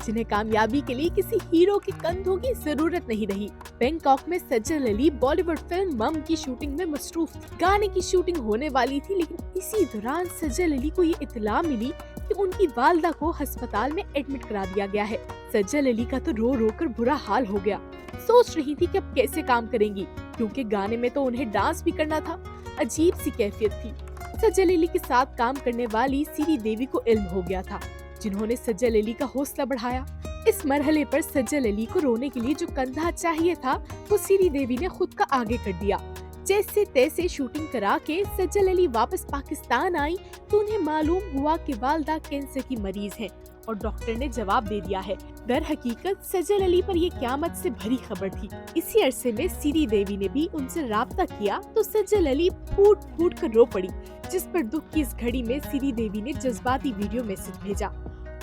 जिन्हें कामयाबी के लिए किसी हीरो के कंधों की जरूरत नहीं रही। बैंकॉक में सज्जल अली बॉलीवुड फिल्म मम की शूटिंग में मसरूफ थी। गाने की शूटिंग होने वाली थी, लेकिन इसी दौरान सज्जल अली को ये इत्तला मिली कि उनकी वालदा को अस्पताल में एडमिट करा दिया गया है। सज्जल अली का तो रो रो कर बुरा हाल हो गया। सोच रही थी कि अब कैसे काम करेंगी, क्योंकि गाने में तो उन्हें डांस भी करना था। अजीब सी कैफियत थी। सज्जल अली के साथ काम करने वाली श्री देवी को इल्म हो गया था, जिन्होंने सज्जल अली का हौसला बढ़ाया। इस मरहले पर सज्जल अली को रोने के लिए जो कंधा चाहिए था, वो श्री देवी ने खुद का आगे कर दिया। जैसे तैसे शूटिंग करा के सज्जल अली वापस पाकिस्तान आई तो उन्हें मालूम हुआ कि वालदा कैंसर की मरीज हैं और डॉक्टर ने जवाब दे दिया है। दर हकीकत सज्जल अली पर ये क़यामत से भरी खबर थी। इसी अरसे में श्री देवी ने भी उनसे राब्ता किया तो सज्जल अली फूट फूट कर रो पड़ी, जिस पर दुख की इस घड़ी में श्री देवी ने जज्बाती वीडियो मैसेज भेजा।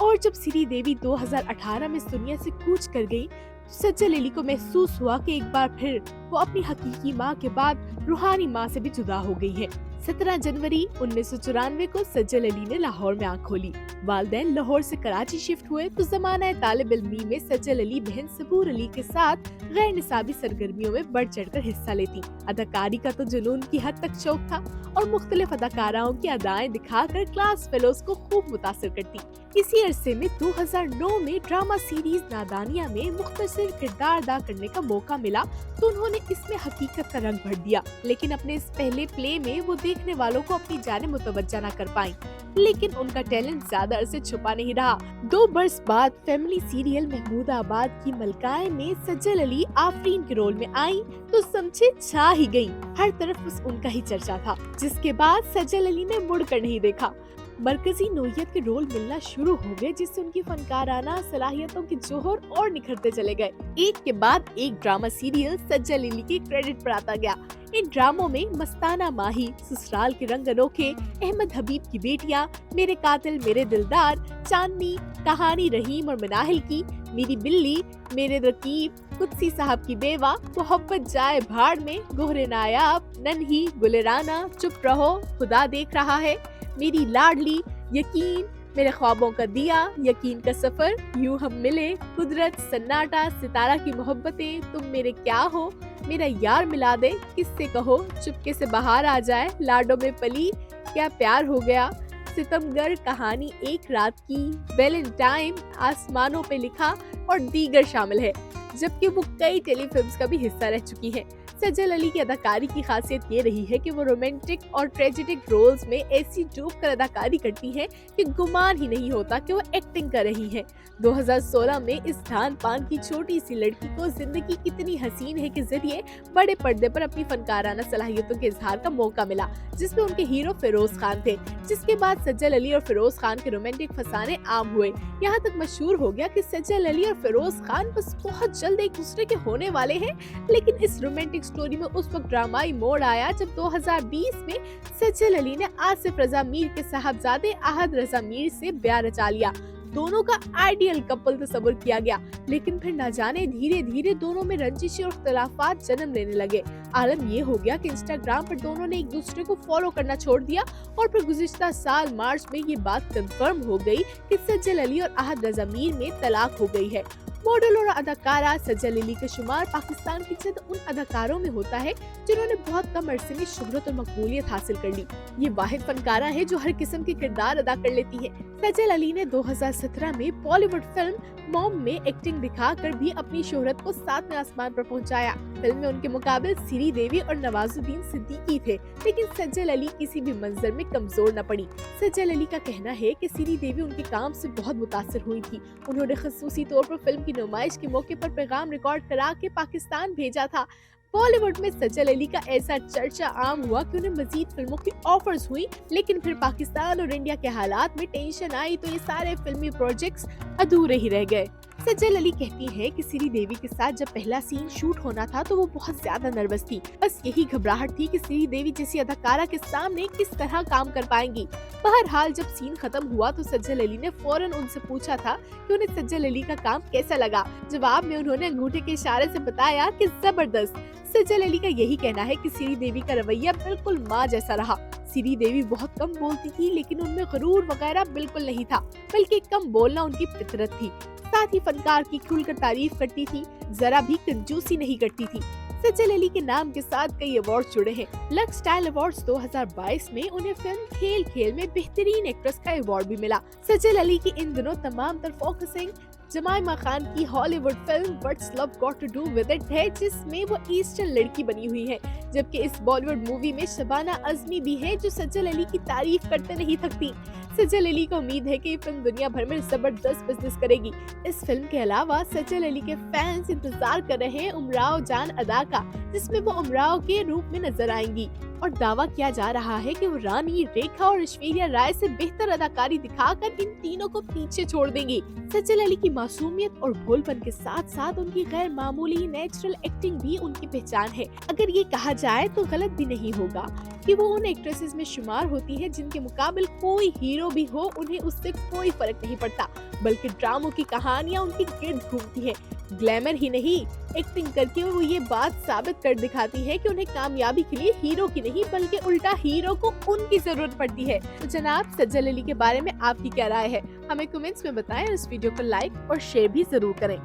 और जब श्री देवी 2018 में इस दुनिया से कूच कर गयी, सज्जल अली को महसूस हुआ कि एक बार फिर वो अपनी हकीकी माँ के बाद रूहानी माँ से भी जुदा हो गई है। 17 जनवरी 1994 को सज्जल अली ने लाहौर में आँख खोली। वालिदैन लाहौर से कराची शिफ्ट हुए तो ज़माना तालिब इल्मी में सज्जल अली बहन सबूर अली के साथ गैर निसाबी सरगर्मियों में बढ़ चढ़कर हिस्सा लेती। अदाकारी का तो जुनून की हद तक शौक था और मुख्तलिफ अदाकाराओं की अदाएं दिखाकर क्लास फेलोज को खूब मुतासिर करती। इसी अरसे में 2009 में ड्रामा सीरीज नादानिया में मुख्तसर किरदार अदा करने का मौका मिला तो उन्होंने इसमें हकीकत का रंग भर दिया। लेकिन अपने इस पहले प्ले में वो देखने वालों को अपनी जाने मुतवज्जा न कर पाई, लेकिन उनका टैलेंट ज्यादा अरसे छुपा नहीं रहा। 2 बरस बाद फैमिली सीरियल महमूदाबाद की मलकाए में सज्जल अली आफरीन के रोल में आई तो समझे छा ही गई। हर तरफ बस उनका ही चर्चा था, जिसके बाद सज्जल अली ने मुड़ कर नहीं देखा। मरकजी नोयत के रोल मिलना शुरू हो गए, जिससे उनकी फनकाराना सलाहियतों के जोहर और निखरते चले गए। एक के बाद एक ड्रामा सीरियल सज्जल अली के क्रेडिट पर आता गया। इन ड्रामों में मस्ताना माही, ससुराल के रंग अनोखे, अहमद हबीब की बेटियां, मेरे कातिल मेरे दिलदार, चांदनी, कहानी रहीम और मनाहिल की, मेरी बिल्ली, मेरे रकीब, कुत्सी साहब की बेवा, मोहब्बत जाए भाड़ में, गोहरे नायाब, नन्ही, गुलेराना, चुप रहो, खुदा देख रहा है, मेरी लाडली, यकीन, मेरे ख्वाबों का दिया, यकीन का सफर, यूं हम मिले, कुदरत, सन्नाटा, सितारा की मोहब्बतें, तुम मेरे क्या हो, मेरा यार मिला दे, किससे कहो, चुपके से बाहर आ जाए, लाडों में पली, क्या प्यार हो गया, सितमगर, कहानी एक रात की, वैलेंटाइन, आसमानों पे लिखा और दीगर शामिल है, जबकि वो कई टेलीफिल्म्स का भी हिस्सा रह चुकी हैं। सज्जल अली की अदाकारी की खासियत ये रही है कि वो रोमांटिक और ट्रेजिडिक रोल्स में ऐसी डूब कर अदाकारी करती हैं कि गुमान ही नहीं होता कि वो एक्टिंग कर रही हैं। 2016 में इस ढान पान की छोटी सी लड़की को जिंदगी कितनी हसीन है के जरिए बड़े पर्दे पर अपनी फनकाराना सलाहियतों के इजहार का मौका मिला, जिसमें उनके हीरो फिरोज खान थे। जिसके बाद सज्जल अली और फिरोज खान के रोमांटिक फसाने आम हुए। यहाँ तक मशहूर हो गया कि सज्जल अली और फिरोज खान बस बहुत जल्द एक दूसरे के होने वाले हैं। लेकिन इस रोमांटिक स्टोरी में उस वक्त ड्रामाई मोड़ आया जब 2020 में सज्जल अली ने आसिफ रजा मीर के साहबजादे अहद रजा मीर से ब्याह रचा लिया। दोनों का आइडियल कपल तस्वुर किया गया, लेकिन फिर न जाने धीरे धीरे दोनों में रंजिशें और इख्तलाफात जन्म लेने लगे। आलम ये हो गया कि इंस्टाग्राम पर दोनों ने एक दूसरे को फॉलो करना छोड़ दिया और फिर गुज़िश्ता साल मार्च में ये बात कंफर्म हो गई कि सज्जल अली और अहद रजा मीर में तलाक हो गई है। मॉडल और अदाकारा सज्जल अली का शुमार पाकिस्तान की चंद उन अदाकारों में होता है जिन्होंने बहुत कम अरसे में शोहरत और मकबूलियत हासिल कर ली। ये वाहिद फनकारा है जो हर किस्म के किरदार अदा कर लेती है। सज्जल अली ने 2017 में बॉलीवुड फिल्म मॉम में एक्टिंग दिखाकर भी अपनी शोहरत को 7वें आसमान पर पहुंचाया। फिल्म में उनके मुकाबले श्री देवी और नवाजुद्दीन सिद्दीकी थे, लेकिन सज्जल अली किसी भी मंजर में कमजोर न पड़ी। सज्जल अली का कहना है कि श्री देवी उनके काम से बहुत मुतासिर हुई थी। उन्होंने खसूसी तौर पर फिल्म की नुमाइश के मौके पर पैगाम रिकॉर्ड करा के पाकिस्तान भेजा था। बॉलीवुड में सज्जल अली का ऐसा चर्चा आम हुआ कि उन्हें मजीद फिल्मों की ऑफर्स हुई, लेकिन फिर पाकिस्तान और इंडिया के हालात में टेंशन आई तो ये सारे फिल्मी प्रोजेक्ट्स अधूरे ही रह गए। सज्जल अली कहती है कि श्री देवी के साथ जब पहला सीन शूट होना था तो वो बहुत ज्यादा नर्वस थी। बस यही घबराहट थी कि श्री देवी जैसी अदाकारा के सामने किस तरह काम कर पाएंगी। बहरहाल जब सीन खत्म हुआ तो सज्जल अली ने फौरन उनसे पूछा था कि उन्हें सज्जल अली का काम कैसा लगा। जवाब में उन्होंने अंगूठे के इशारे से बताया कि जबरदस्त। सज्जल अली का यही कहना है कि श्री देवी का रवैया बिल्कुल माँ जैसा रहा। श्री देवी बहुत कम बोलती थी, लेकिन उनमें गुरूर वगैरह बिल्कुल नहीं था, बल्कि कम बोलना उनकी फितरत थी। साथ ही फनकार की खुलकर तारीफ करती थी, जरा भी कंजूसी नहीं करती थी। सज्जल अली के नाम के साथ कई अवार्ड जुड़े हैं। लक्स स्टाइल अवार्ड्स 2022 में उन्हें फिल्म खेल खेल में बेहतरीन एक्ट्रेस का अवार्ड भी मिला। सज्जल अली की इन दिनों तमाम तर फोकसिंग जमाइमा खान की Hollywood film what's love got to do with it है, जिसमें वो ईस्टर्न लड़की बनी हुई है, जबकि इस बॉलीवुड मूवी में शबाना आजमी भी है जो सज्जल अली की तारीफ करते नहीं थकती। सज्जल अली को उम्मीद है कि ये फिल्म दुनिया भर में जबरदस्त बिजनेस करेगी। इस फिल्म के अलावा सज्जल अली के फैंस इंतजार कर रहे हैं उमराव जान अदा का, जिसमें वो उमराव के रूप में नजर आएंगी और दावा किया जा रहा है कि वो रानी, रेखा और ऐश्वर्या राय से बेहतर अदाकारी दिखाकर इन तीनों को पीछे छोड़ देंगी। सज्जल अली की मासूमियत और भोलपन के साथ साथ उनकी गैर मामूली नेचुरल एक्टिंग भी उनकी पहचान है। अगर ये कहा जाए तो गलत भी नहीं होगा कि वो उन एक्ट्रेसेस में शुमार होती है जिनके मुकाबले कोई हीरो भी हो उन्हें उससे कोई फर्क नहीं पड़ता, बल्कि ड्रामों की कहानियां उनके गिर्द घूमती है। ग्लैमर ही नहीं, एक्टिंग करके वो ये बात साबित कर दिखाती है कि उन्हें कामयाबी के लिए हीरो की नहीं बल्कि उल्टा हीरो को उनकी जरूरत पड़ती है। तो जनाब, सज्जल अली के बारे में आपकी क्या राय है? हमें कमेंट्स में बताएं और इस वीडियो को लाइक और शेयर भी जरूर करें।